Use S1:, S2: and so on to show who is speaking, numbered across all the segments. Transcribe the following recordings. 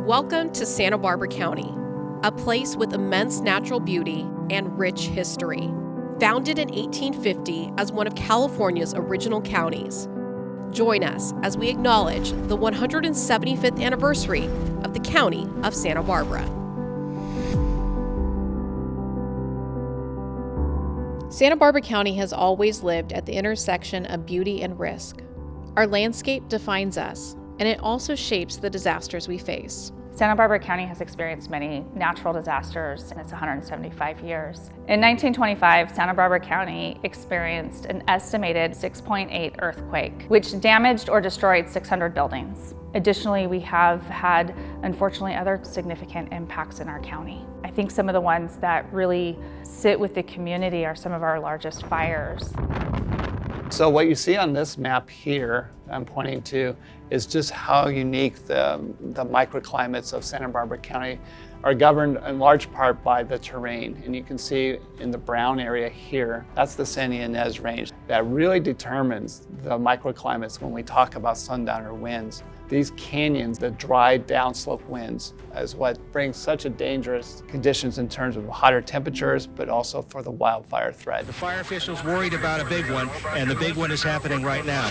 S1: Welcome to Santa Barbara County, a place with immense natural beauty and rich history. Founded in 1850 as one of California's original counties. Join us as we acknowledge the 175th anniversary of the County of Santa Barbara. Santa Barbara County has always lived at the intersection of beauty and risk. Our landscape defines us, and it also shapes the disasters we face.
S2: Santa Barbara County has experienced many natural disasters in its 175 years. In 1925, Santa Barbara County experienced an estimated 6.8 earthquake, which damaged or destroyed 600 buildings. Additionally, we have had, unfortunately, other significant impacts in our county. I think some of the ones that really sit with the community are some of our largest fires.
S3: So what you see on this map here I'm pointing to is just how unique the microclimates of Santa Barbara County are governed in large part by the terrain. And you can see in the brown area here, that's the Santa Ynez Range. That really determines the microclimates when we talk about sundowner winds. These canyons, the dry downslope winds, is what brings such a dangerous conditions in terms of hotter temperatures, but also for the wildfire threat.
S4: The fire officials worried about a big one, and the big one is happening right now.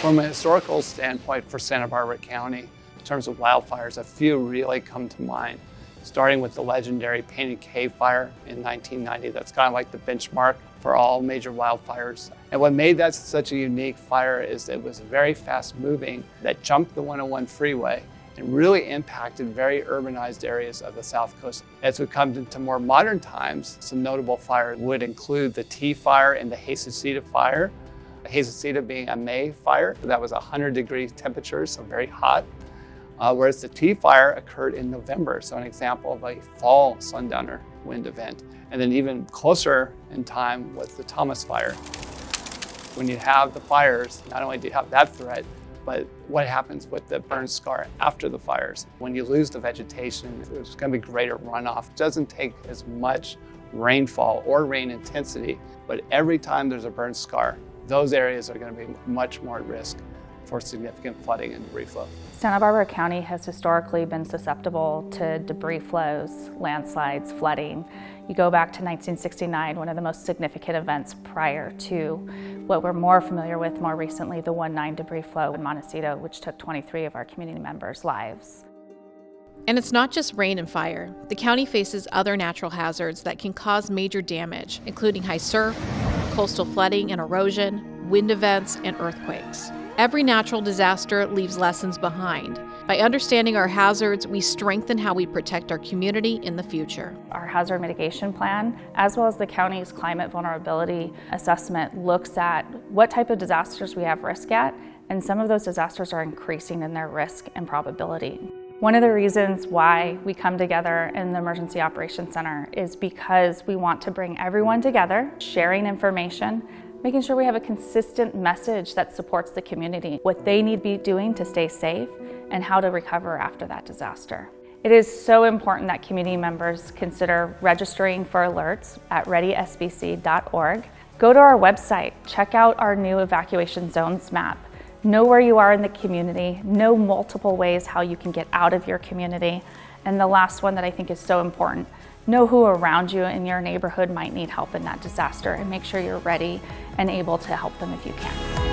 S3: From a historical standpoint for Santa Barbara County, in terms of wildfires, a few really come to mind. Starting with the legendary Painted Cave Fire in 1990. That's kind of like the benchmark for all major wildfires. And what made that such a unique fire is it was very fast moving, that jumped the 101 freeway and really impacted very urbanized areas of the South Coast. As we come into more modern times, some notable fires would include the Tea Fire and the Jesusita Fire. Jesusita being a May fire, that was 100-degree temperatures, so very hot. Whereas the Tea Fire occurred in November, so an example of a fall sundowner wind event. And then even closer in time was the Thomas Fire. When you have the fires, not only do you have that threat, but what happens with the burn scar after the fires? When you lose the vegetation, there's going to be greater runoff. It doesn't take as much rainfall or rain intensity, but every time there's a burn scar, those areas are going to be much more at risk for significant flooding and debris flow.
S2: Santa Barbara County has historically been susceptible to debris flows, landslides, flooding. You go back to 1969, one of the most significant events prior to what we're more familiar with more recently, the 1/9 debris flow in Montecito, which took 23 of our community members' lives.
S1: And it's not just rain and fire. The county faces other natural hazards that can cause major damage, including high surf, coastal flooding and erosion, wind events, and earthquakes. Every natural disaster leaves lessons behind. By understanding our hazards, we strengthen how we protect our community in the future.
S2: Our hazard mitigation plan, as well as the county's climate vulnerability assessment, looks at what type of disasters we have risk at, and some of those disasters are increasing in their risk and probability. One of the reasons why we come together in the Emergency Operations Center is because we want to bring everyone together, sharing information, making sure we have a consistent message that supports the community, what they need to be doing to stay safe, and how to recover after that disaster. It is so important that community members consider registering for alerts at readysbc.org. Go to our website, check out our new evacuation zones map. Know where you are in the community, know multiple ways how you can get out of your community. And the last one that I think is so important, know who around you in your neighborhood might need help in that disaster and make sure you're ready and able to help them if you can.